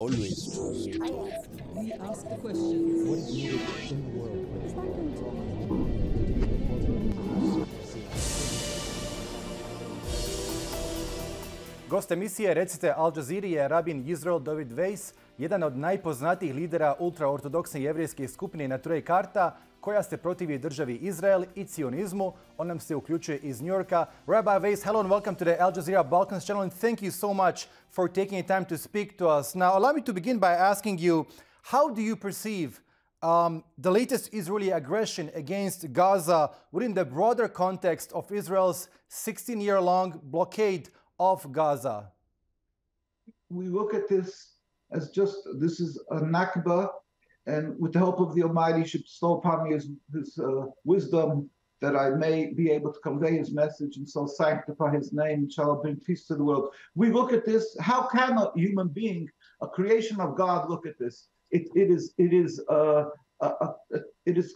Always trust. We ask the questions. What is needed in the world? Gost emisije Recite Al Jazeeri je rabin Yisroel Dovid Weiss, jedan od najpoznatijih lidera ultraortodoksne jevrejske skupine Naturei Karta, koja se protivi državi Izrael i cionizmu. On nam se uključuje iz New Yorka. Rabbi Weiss, hello and welcome to the Al Jazeera Balkans channel, and thank you so much for taking time to speak to us. Now, allow me to begin by asking you, how do you perceive the latest Israeli aggression against Gaza within the broader context of Israel's 16-year-long blockade of Gaza? We look at this as this is a Nakba, and with the help of the Almighty, should bestow upon me his wisdom, that I may be able to convey his message and so sanctify his name, and shall bring peace to the world. We look at this, how can a human being, a creation of God, look at this? It is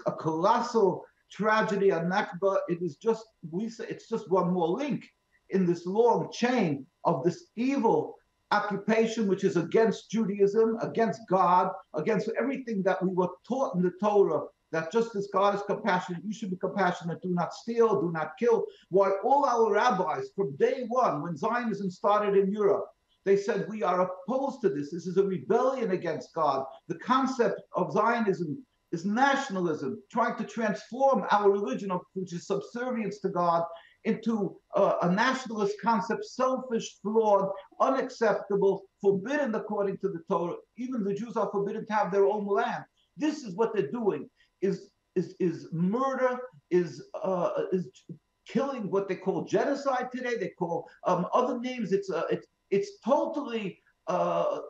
a colossal tragedy, a Nakba. It is just, we say, it's just one more link in this long chain of this evil occupation, which is against Judaism, against God, against everything that we were taught in the Torah, that just as God is compassionate, you should be compassionate, do not steal, do not kill. Why all our rabbis from day one, when Zionism started in Europe, they said, we are opposed to this. This is a rebellion against God. The concept of Zionism is nationalism, trying to transform our religion, which is subservience to God, into a nationalist concept, selfish, flawed, unacceptable, forbidden according to the Torah. Even the Jews are forbidden to have their own land. This is what they're doing: is murder, is killing, what they call genocide today. They call other names. It's totally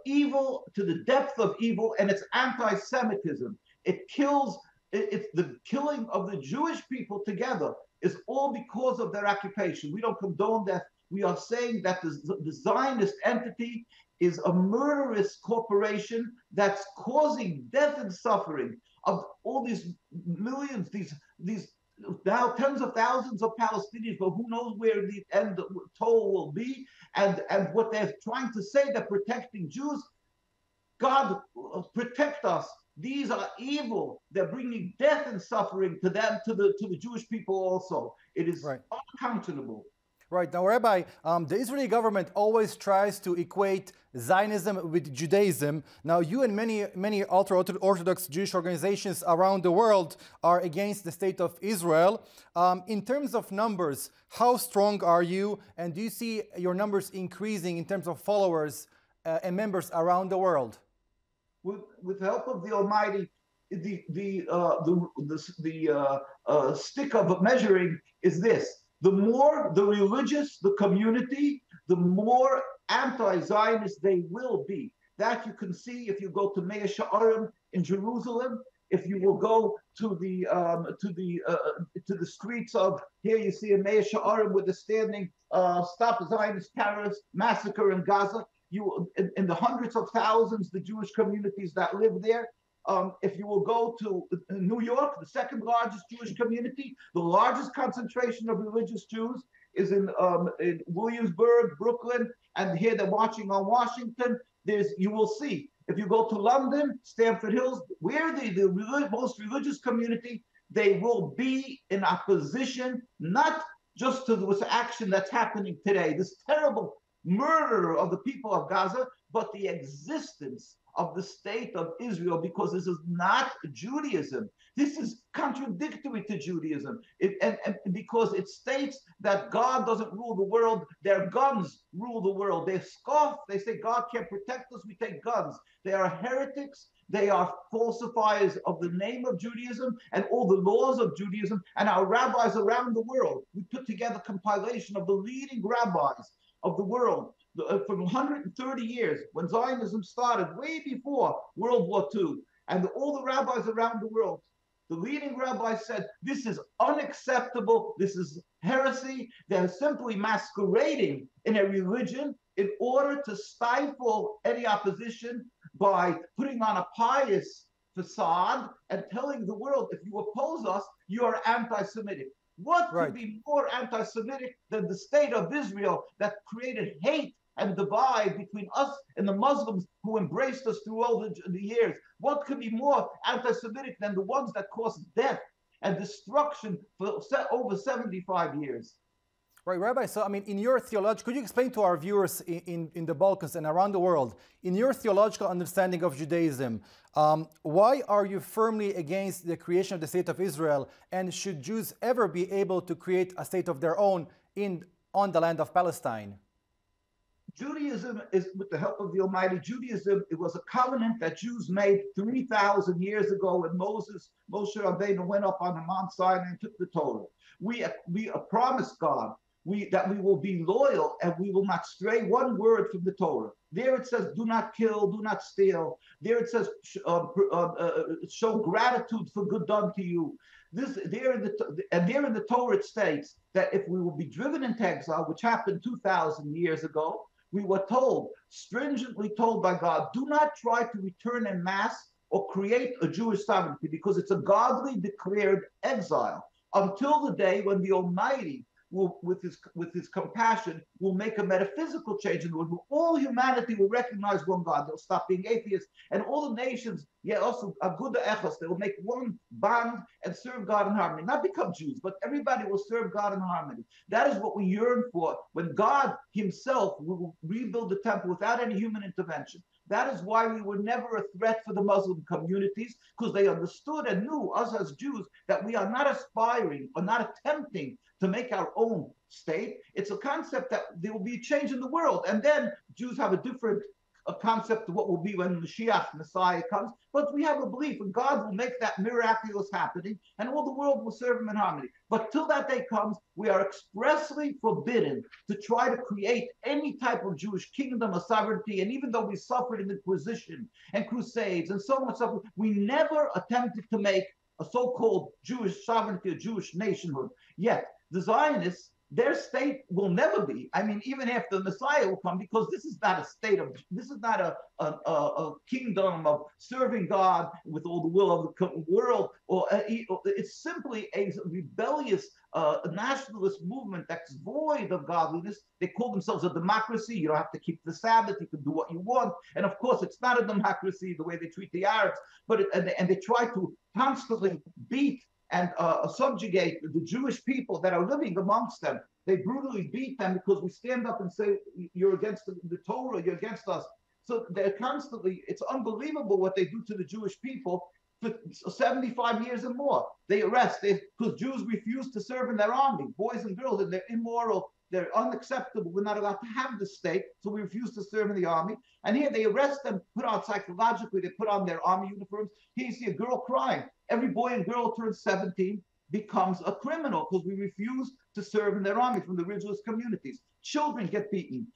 evil to the depth of evil, and it's anti-Semitism. It kills. It's the killing of the Jewish people together is all because of their occupation. We don't condone that. We are saying that the Zionist entity is a murderous corporation that's causing death and suffering of all these millions, these now tens of thousands of Palestinians, but who knows where the end toll will be. And what they're trying to say, they're protecting Jews. God, protect us. These are evil. They're bringing death and suffering to them, to the Jewish people also. It is unconscionable. Right. Now, Rabbi, the Israeli government always tries to equate Zionism with Judaism. Now, you and many ultra-Orthodox Jewish organizations around the world are against the state of Israel. In terms of numbers, how strong are you? And do you see your numbers increasing in terms of followers and members around the world? With the help of the Almighty, the stick of measuring is this: the more the religious the community, the more anti-Zionist they will be. That you can see if you go to Mea She'arim in Jerusalem. If you will go to the streets of, here you see in Mea She'arim with the standing "Stop Zionist Terrorist Massacre in Gaza." In the hundreds of thousands, the Jewish communities that live there. If you will go to New York, the second largest Jewish community, the largest concentration of religious Jews is in Williamsburg, Brooklyn, and here they're marching on Washington. You will see. If you go to London, Stamford Hills, where the most religious community, they will be in opposition, not just to this action that's happening today, this terrible murder of the people of Gaza, but the existence of the state of Israel, because this is not Judaism. This is contradictory to Judaism. And because it states that God doesn't rule the world, their guns rule the world. They scoff, they say God can't protect us, we take guns. They are heretics, they are falsifiers of the name of Judaism and all the laws of Judaism. And our rabbis around the world, we put together a compilation of the leading rabbis of the world from 130 years, when Zionism started, way before World War II, and all the rabbis around the world, the leading rabbis said, this is unacceptable, this is heresy. They're simply masquerading in a religion in order to stifle any opposition by putting on a pious facade and telling the world, if you oppose us, you are anti-Semitic. What could be more anti-Semitic than the state of Israel that created hate and divide between us and the Muslims who embraced us through all the years. What could be more anti-Semitic than the ones that caused death and destruction for over 75 years? Right, Rabbi, so I mean, in your theological, could you explain to our viewers in the Balkans and around the world, in your theological understanding of Judaism, why are you firmly against the creation of the state of Israel, and should Jews ever be able to create a state of their own on the land of Palestine? Judaism is, with the help of the Almighty, Judaism, it was a covenant that Jews made 3,000 years ago when Moshe Rabbeinu went up on the Mount Sinai and took the Torah. We promised God that we will be loyal and we will not stray one word from the Torah. There it says, do not kill, do not steal. There it says, show gratitude for good done to you. There in the Torah it states that if we will be driven into exile, which happened 2,000 years ago, we were told, stringently told by God, do not try to return en masse or create a Jewish sovereignty, because it's a godly declared exile until the day when the Almighty will, with his compassion, will make a metaphysical change in the world, where all humanity will recognize one God. They'll stop being atheists, and all the nations, also aguda echos, they will make one bond and serve God in harmony. Not become Jews, but everybody will serve God in harmony. That is what we yearn for, when God himself will rebuild the temple without any human intervention. That is why we were never a threat for the Muslim communities, because they understood and knew, us as Jews, that we are not aspiring or not attempting to make our own state. It's a concept that there will be a change in the world. And then Jews have a different concept of what will be when Mashiach, Messiah, comes. But we have a belief, and God will make that miraculous happening, and all the world will serve him in harmony. But till that day comes, we are expressly forbidden to try to create any type of Jewish kingdom or sovereignty. And even though we suffered in the Inquisition and Crusades and so much suffering, we never attempted to make a so-called Jewish sovereignty, a Jewish nationhood. Yet the Zionists, their state will never be. I mean, even after the Messiah will come, because this is not a state of, this is not a kingdom of serving God with all the will of the world, or it's simply a rebellious nationalist movement that's void of godliness. They call themselves a democracy. You don't have to keep the Sabbath. You can do what you want. And of course, it's not a democracy the way they treat the Arabs, but and they try to constantly beat and subjugate the Jewish people that are living amongst them. They brutally beat them because we stand up and say, you're against the Torah, you're against us. So they're constantly, it's unbelievable what they do to the Jewish people for 75 years and more. They arrest, because Jews refuse to serve in their army, boys and girls, and they're immoral, they're unacceptable. We're not allowed to have the state, so we refuse to serve in the army. And here they arrest them, put on psychologically, they put on their army uniforms. Here you see a girl crying. Every boy and girl who turns 17 becomes a criminal because we refuse to serve in their army from the religious communities. Children get beaten.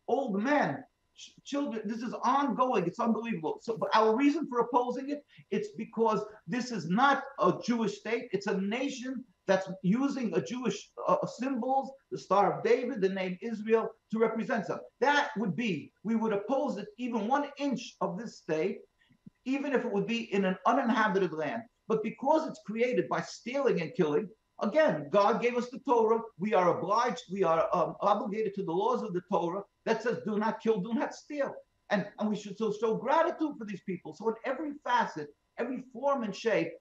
Old men, children, this is ongoing. It's unbelievable. So, but our reason for opposing it, it's because this is not a Jewish state. It's a nation that's using a Jewish symbols, the Star of David, the name Israel, to represent them. That would be, we would oppose it, even 1 inch of this state, even if it would be in an uninhabited land. But because it's created by stealing and killing, again, God gave us the Torah. We are obliged, we are obligated to the laws of the Torah that says, do not kill, do not steal. And we should so show gratitude for these people. So in every facet, every form and shape,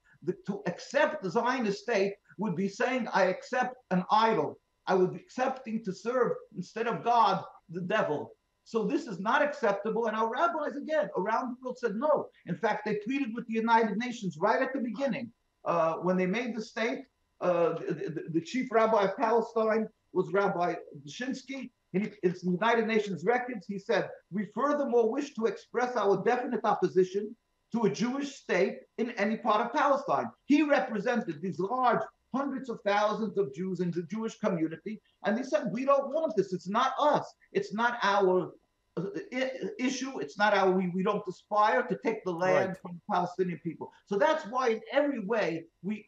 to accept the Zionist state would be saying, I accept an idol. I would be accepting to serve, instead of God, the devil. So this is not acceptable. And our rabbis, again, around the world said no. In fact, they pleaded with the United Nations right at the beginning. When they made the state, the chief rabbi of Palestine was Rabbi Dushinsky. It's the United Nations records. He said, we furthermore wish to express our definite opposition to a Jewish state in any part of Palestine. He represented these large hundreds of thousands of Jews in the Jewish community, and they said, we don't want this. It's not us. It's not our issue. It's not our, we don't aspire to take the land from the Palestinian people. So that's why in every way, we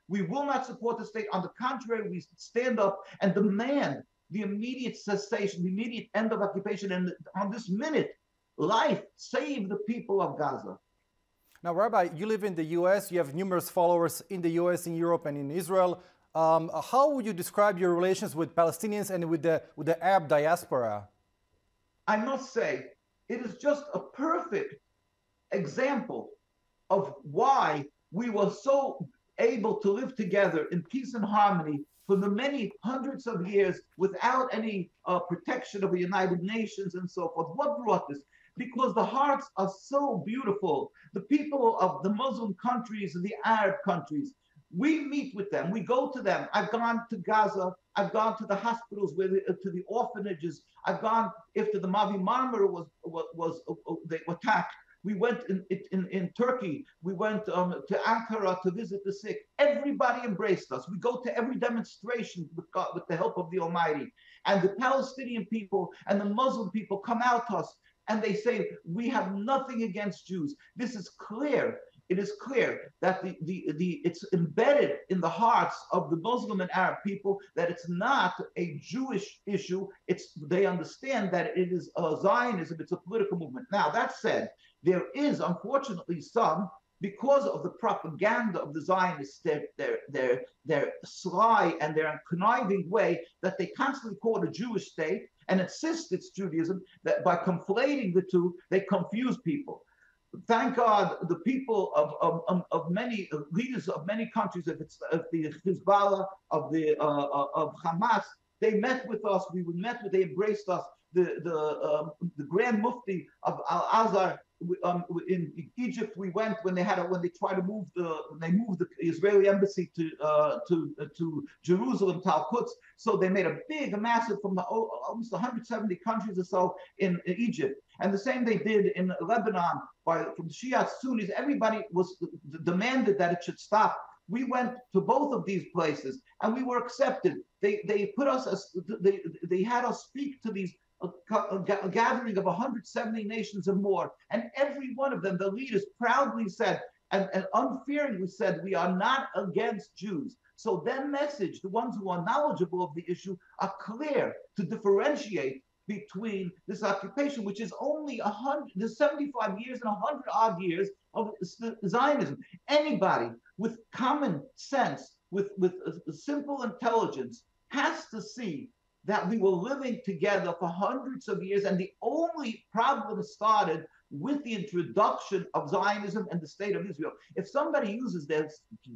will not support the state. On the contrary, we stand up and demand the immediate cessation, the immediate end of occupation, and on this minute, life, save the people of Gaza. Now, Rabbi, you live in the U.S. You have numerous followers in the U.S., in Europe, and in Israel. How would you describe your relations with Palestinians and with the Arab diaspora? I must say, it is just a perfect example of why we were so able to live together in peace and harmony for the many hundreds of years without any protection of the United Nations and so forth. What brought this? Because the hearts are so beautiful. The people of the Muslim countries and the Arab countries, we meet with them, we go to them. I've gone to Gaza, I've gone to the hospitals, to the orphanages. I've gone after the Mavi Marmara was they attacked. We went in Turkey. We went to Ankara to visit the sick. Everybody embraced us. We go to every demonstration with God, with the help of the Almighty. And the Palestinian people and the Muslim people come out to us and they say, we have nothing against Jews. This is clear. It is clear that it's embedded in the hearts of the Muslim and Arab people that it's not a Jewish issue. They understand that it is Zionism. It's a political movement. Now, that said, there is unfortunately some, because of the propaganda of the Zionists, their sly and their conniving way that they constantly call it a Jewish state and insist it's Judaism, that by conflating the two, they confuse people. Thank God, the people of many leaders of many countries, if it's of the Hezbollah, of Hamas, they met with us. They embraced us. The Grand Mufti of Al Azhar in Egypt, we went when they tried to move the Israeli embassy to Jerusalem, to Al-Quds. So they made a massive from almost 170 countries or so in Egypt. And the same they did in Lebanon from Shia Sunnis. Everybody demanded that it should stop. We went to both of these places and we were accepted. They put us they had us speak to these a gathering of 170 nations and more, and every one of them, the leaders proudly said and unfearingly said, we are not against Jews. So their message, the ones who are knowledgeable of the issue, are clear to differentiate between this occupation, which is only 75 years and 100 odd years of Zionism. Anybody with common sense, with simple intelligence, has to see that we were living together for hundreds of years, and the only problem started with the introduction of Zionism and the state of Israel. If somebody uses their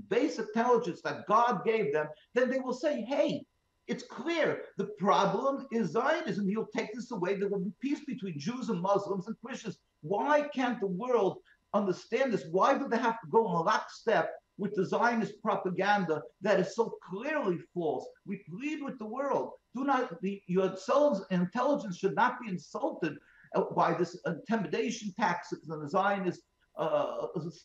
base intelligence that God gave them, then they will say, hey, it's clear the problem is Zionism. He'll take this away. There will be peace between Jews and Muslims and Christians. Why can't the world understand this? Why do they have to go in lockstep with the Zionist propaganda that is so clearly false? We plead with the world. Yourselves, intelligence should not be insulted by this intimidation tactics and the Zionist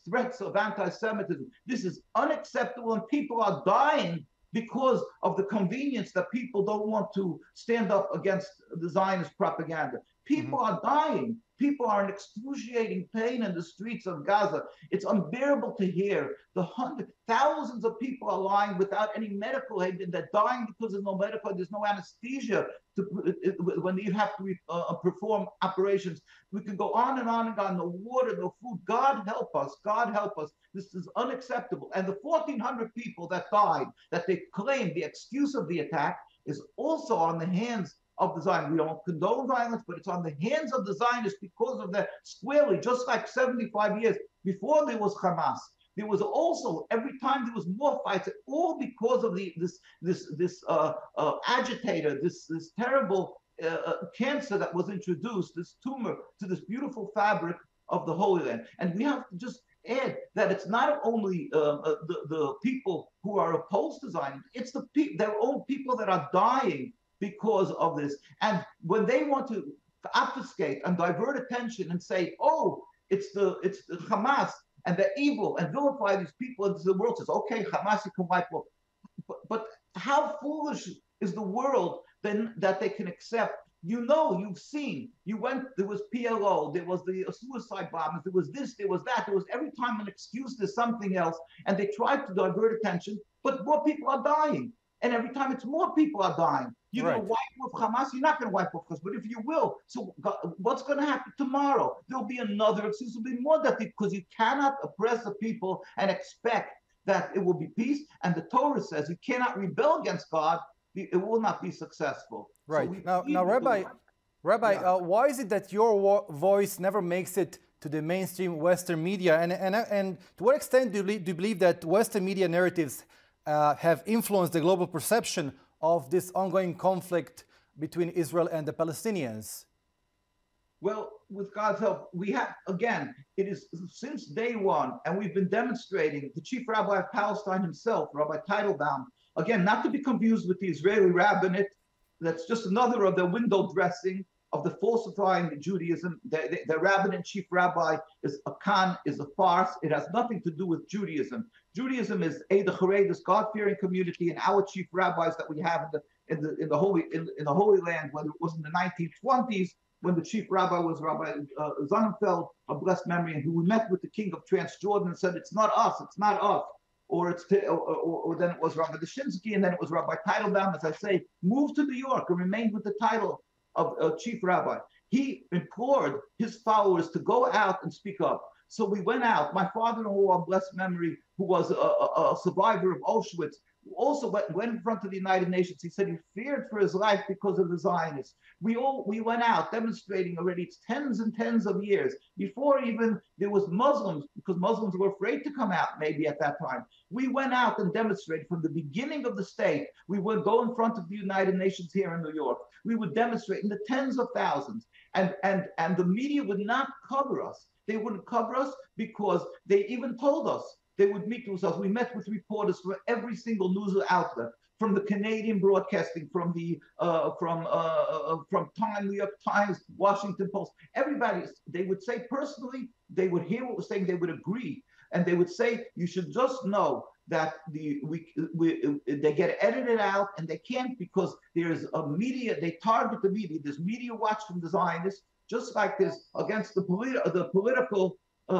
threats of anti-Semitism. This is unacceptable, and people are dying because of the convenience that people don't want to stand up against the Zionist propaganda. People are dying. People are in excruciating pain in the streets of Gaza. It's unbearable to hear. Thousands of people are lying without any medical aid, and they're dying because there's no medical aid, there's no anesthesia when you have to perform operations. We can go on and on and on. No water, no food. God help us. God help us. This is unacceptable. And the 1,400 people that died, that they claim the excuse of the attack, is also on the hands of the Zionists. We don't condone violence, but it's on the hands of the Zionists because of that squarely, just like 75 years before there was Hamas. There was also, every time there was more fights, all because of this agitator, this terrible cancer that was introduced, this tumor to this beautiful fabric of the Holy Land. And we have to just add that it's not only the people who are opposed to Zionism, it's their own people that are dying because of this. And when they want to obfuscate and divert attention and say, oh, it's the Hamas and they're evil, and vilify these people, and the world says, okay, Hamas, you can wipe off. But how foolish is the world then that they can accept? You've seen, there was PLO, there was the suicide bombers, there was this, there was that, there was every time an excuse, there's something else, and they tried to divert attention, but more people are dying. And every time it's more people are dying. You're going to wipe off Hamas? You're not going to wipe off Hamas, but if you will, so what's going to happen tomorrow? There'll be another excuse, there'll be more that because you cannot oppress the people and expect that it will be peace. And the Torah says you cannot rebel against God, it will not be successful. Right. So now, Rabbi, Rabbi, why is it that your voice never makes it to the mainstream Western media? And to what extent do you believe that Western media narratives have influenced the global perception of this ongoing conflict between Israel and the Palestinians? Well, with God's help, we have, again, it is since day one, and we've been demonstrating, the chief rabbi of Palestine himself, Rabbi Teitelbaum, again, not to be confused with the Israeli rabbinate, that's just another of the window dressing of the falsifying Judaism. The rabbinate chief rabbi is a con, is a farce. It has nothing to do with Judaism. Judaism is the Haredus, God-fearing community, and our chief rabbis that we have in the Holy Land, whether it was in the 1920s, when the chief rabbi was Rabbi Sonnenfeld, of blessed memory, and who met with the king of Transjordan and said, "It's not us, it's not us." Or then it was Rabbi Dushinsky, and then it was Rabbi Teitelbaum, as I say, moved to New York and remained with the title of chief rabbi. He implored his followers to go out and speak up. So we went out. My father-in-law, of blessed memory, who was a survivor of Auschwitz, also went in front of the United Nations. He said he feared for his life because of the Zionists. We went out demonstrating already. It's tens and tens of years before even there was Muslims, because Muslims were afraid to come out maybe at that time. We went out and demonstrated from the beginning of the state. We would go in front of the United Nations here in New York. We would demonstrate in the tens of thousands, and the media would not cover us. They wouldn't cover us because they even told us they would meet with us. We met with reporters from every single news outlet, from the Canadian Broadcasting, from Time, New York Times, Washington Post. Everybody, they would say personally, they would hear what we're saying, they would agree, and they would say, you should just know that they get edited out, and they can't, because there's a media, they target the media. There's media watch from the Zionists, just like this against the political. It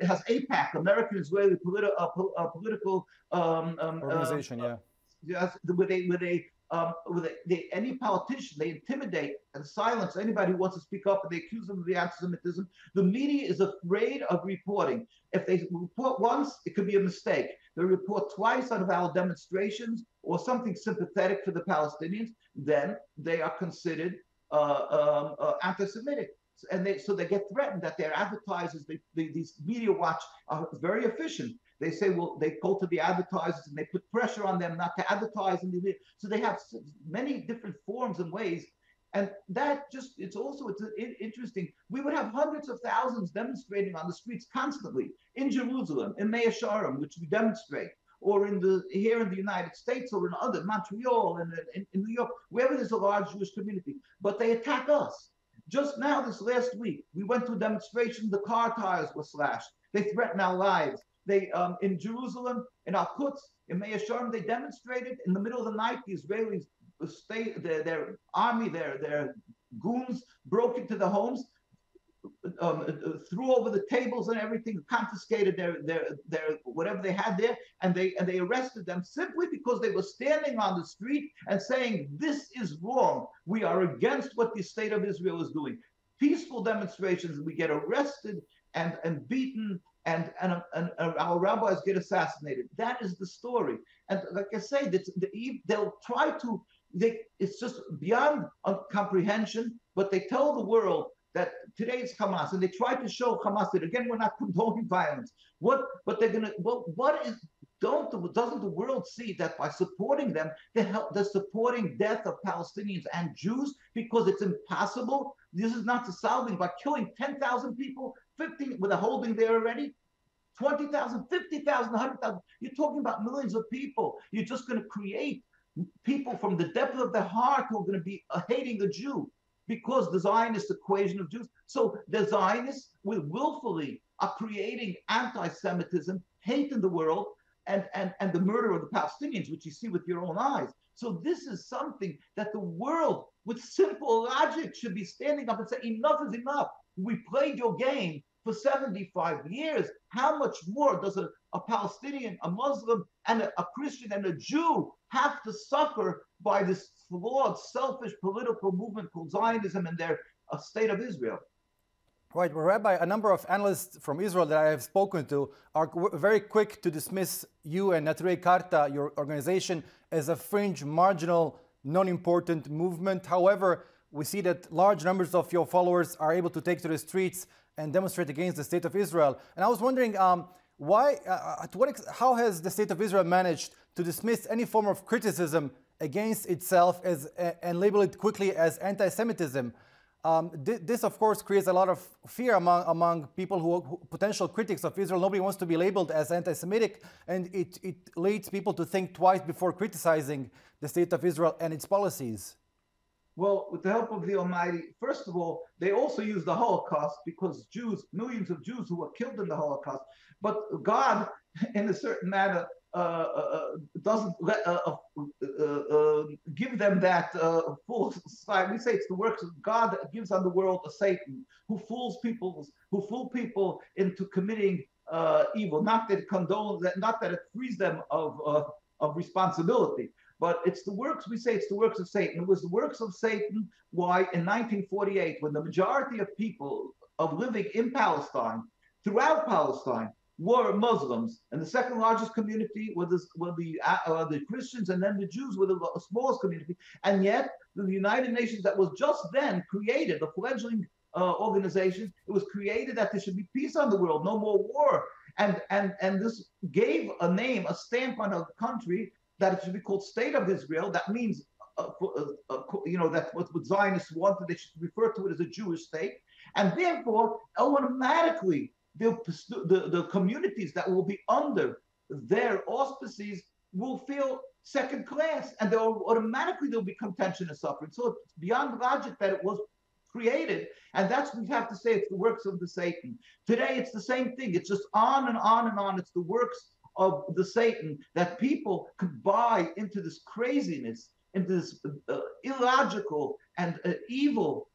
has AIPAC, American Israeli political organization, yes, any politician, they intimidate and silence anybody who wants to speak up, and they accuse them of the anti-Semitism. The media is afraid of reporting. If they report once, it could be a mistake. They report twice out of our demonstrations or something sympathetic for the Palestinians, then they are considered anti-Semitic. And so they get threatened that their advertisers, these media watch are very efficient. They say, well, they go to the advertisers and they put pressure on them not to advertise. So they have many different forms and ways. And that just, it's interesting. We would have hundreds of thousands demonstrating on the streets constantly in Jerusalem, in Mea Shearim, which we demonstrate, or here in the United States, or in other, Montreal, and in New York, wherever there's a large Jewish community. But they attack us. Just now, this last week, we went to a demonstration. The car tires were slashed. They threatened our lives. They, in Jerusalem, in Al-Quds, in Mea Shearim, they demonstrated in the middle of the night. The Israelis, their army, their goons broke into the homes, threw over the tables and everything, confiscated their whatever they had there, and they arrested them simply because they were standing on the street and saying, this is wrong. We are against what the state of Israel is doing. Peaceful demonstrations, we get arrested and beaten, and our rabbis get assassinated. That is the story. And like I say, they'll try to, it's just beyond comprehension, but they tell the world that today it's Hamas, and they try to show Hamas that, again, we're not condoning violence. Doesn't the world see that by supporting them, they're supporting death of Palestinians and Jews, because it's impossible? This is not solving by killing 10,000 people, 15 with a holding there already, 20,000, 50,000, 100,000. You're talking about millions of people. You're just going to create people from the depth of their heart who are going to be hating the Jew, because the Zionist equation of Jews. So the Zionists willfully are creating anti-Semitism, hate in the world, and the murder of the Palestinians, which you see with your own eyes. So this is something that the world, with simple logic, should be standing up and say, enough is enough. We played your game for 75 years. How much more does a Palestinian, a Muslim, and a Christian and a Jew have to suffer by this flawed, selfish political movement called Zionism and their state of Israel? Right, well, Rabbi, a number of analysts from Israel that I have spoken to are very quick to dismiss you and Naturei Karta, your organization, as a fringe, marginal non-important movement. However, we see that large numbers of your followers are able to take to the streets and demonstrate against the state of Israel. And I was wondering, how has the state of Israel managed to dismiss any form of criticism against itself and label it quickly as anti-Semitism? This, of course, creates a lot of fear among people who potential critics of Israel. Nobody wants to be labeled as anti-Semitic, and it leads people to think twice before criticizing the state of Israel and its policies. Well, with the help of the Almighty, first of all, they also use the Holocaust because Jews, millions of Jews who were killed in the Holocaust, but God, in a certain manner, doesn't give them that full side. We say it's the works of God that gives on the world a Satan who fool people into committing evil. Not that it condones that, not that it frees them of responsibility. But it's the works, we say it's the works of Satan. It was the works of Satan. Why? In 1948, when the majority of people of living in Palestine, throughout Palestine, were Muslims, and the second largest community were the Christians, and then the Jews were the smallest community. And yet, the United Nations that was just then created, a fledgling organization, it was created that there should be peace on the world, no more war. And this gave a name, a stamp on a country, that it should be called State of Israel. That means, that's what Zionists wanted. They should refer to it as a Jewish state. And therefore, automatically, the communities that will be under their auspices will feel second class. And automatically, there'll be contention and suffering. So it's beyond logic that it was created. And that's what we have to say. It's the works of the Satan. Today, it's the same thing. It's just on and on and on. It's the works of the Satan that people could buy into this craziness, into this illogical and evil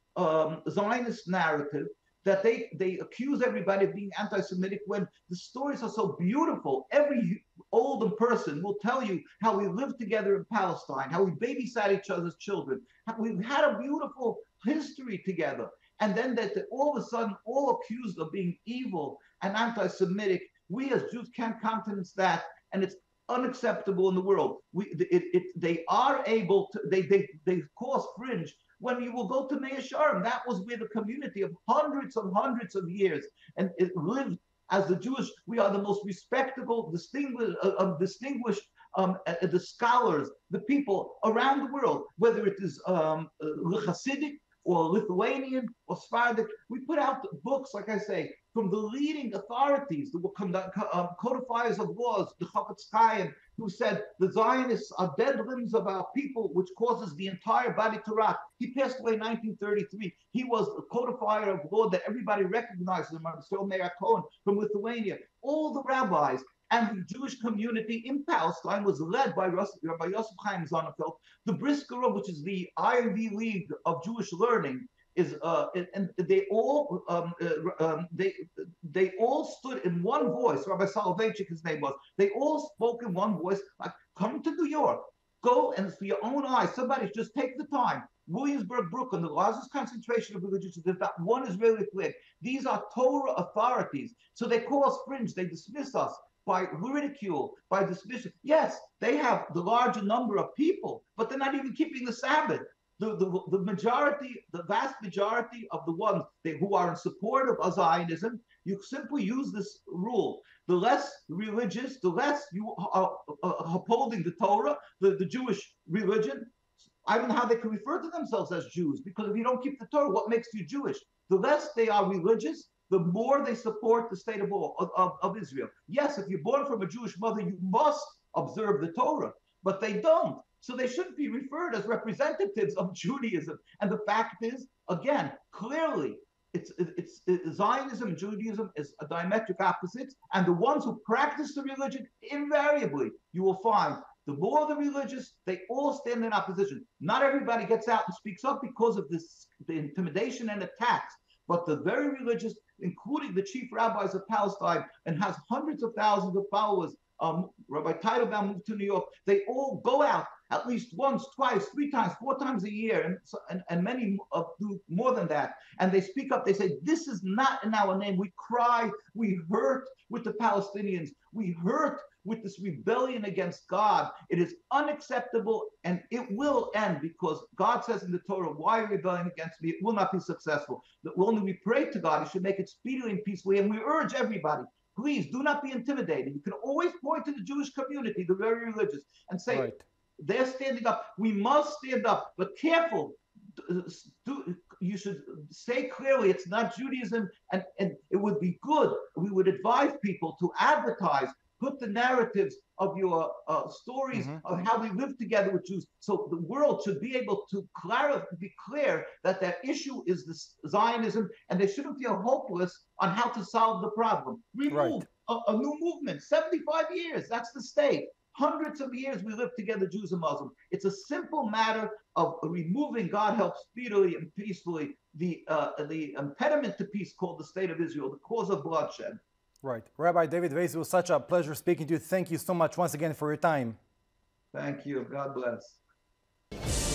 Zionist narrative that they accuse everybody of being anti-Semitic when the stories are so beautiful. Every older person will tell you how we lived together in Palestine, how we babysat each other's children, how we've had a beautiful history together. And then that all of a sudden, all accused of being evil and anti-Semitic. We as Jews can't countenance that, and it's unacceptable in the world. They are able to, they cause fringe. When you will go to Mea Shearim, that was where the community of hundreds of years, and it lived as the Jewish. We are the most respectable, distinguished, the scholars, the people around the world, whether it is Hasidic or Lithuanian or Sephardic. We put out books, like I say, from the leading authorities, the codifiers of laws, the Chafetz Chaim, who said the Zionists are dead limbs of our people, which causes the entire body to rot. He passed away in 1933. He was a codifier of law that everybody recognizes him, Yisroel Meir Cohen from Lithuania. All the rabbis and the Jewish community in Palestine was led by Rabbi Yosef Chaim Sonnenfeld. The Brisker, which is the Ivy League of Jewish learning, is and they all stood in one voice. Rabbi Soloveitchik, his name was. They all spoke in one voice, like, come to New York, go and for your own eyes. Somebody just take the time. Williamsburg, Brooklyn, the largest concentration of religious, there's not one Israeli flag. These are Torah authorities. So they call us fringe. They dismiss us by ridicule, by dismission. Yes, they have the larger number of people, but they're not even keeping the Sabbath. The majority, the vast majority of the ones who are in support of Zionism, you simply use this rule. The less religious, the less you are upholding the Torah, the Jewish religion. I don't know how they can refer to themselves as Jews, because if you don't keep the Torah, what makes you Jewish? The less they are religious, the more they support the state of Israel. Yes, if you're born from a Jewish mother, you must observe the Torah, but they don't. So they shouldn't be referred as representatives of Judaism. And the fact is, again, clearly, it's Zionism and Judaism is a diametric opposites. And the ones who practice the religion, invariably, you will find the more the religious, they all stand in opposition. Not everybody gets out and speaks up because of the intimidation and attacks. But the very religious, including the chief rabbis of Palestine, and has hundreds of thousands of followers Rabbi Teitelbaum moved to New York. They all go out at least once, twice, 3 times, 4 times a year, and many do more than that. And they speak up. They say, this is not in our name. We cry. We hurt with the Palestinians. We hurt with this rebellion against God. It is unacceptable, and it will end, because God says in the Torah, why are you rebelling against me? It will not be successful. Only we pray to God, he should make it speedily and peacefully. And we urge everybody, please do not be intimidated. You can always point to the Jewish community, the very religious, and say, right, they're standing up. We must stand up, but careful. You should say clearly it's not Judaism, and it would be good. We would advise people to advertise, put the narratives of your stories of how we live together with Jews. So the world should be able to be clear that their issue is this Zionism, and they shouldn't feel hopeless on how to solve the problem. Remove a new movement, 75 years, that's the state. Hundreds of years we live together, Jews and Muslims. It's a simple matter of removing, God help, speedily and peacefully, the impediment to peace called the state of Israel, the cause of bloodshed. Right. Rabbi Dovid Weiss, it was such a pleasure speaking to you. Thank you so much once again for your time. Thank you. God bless.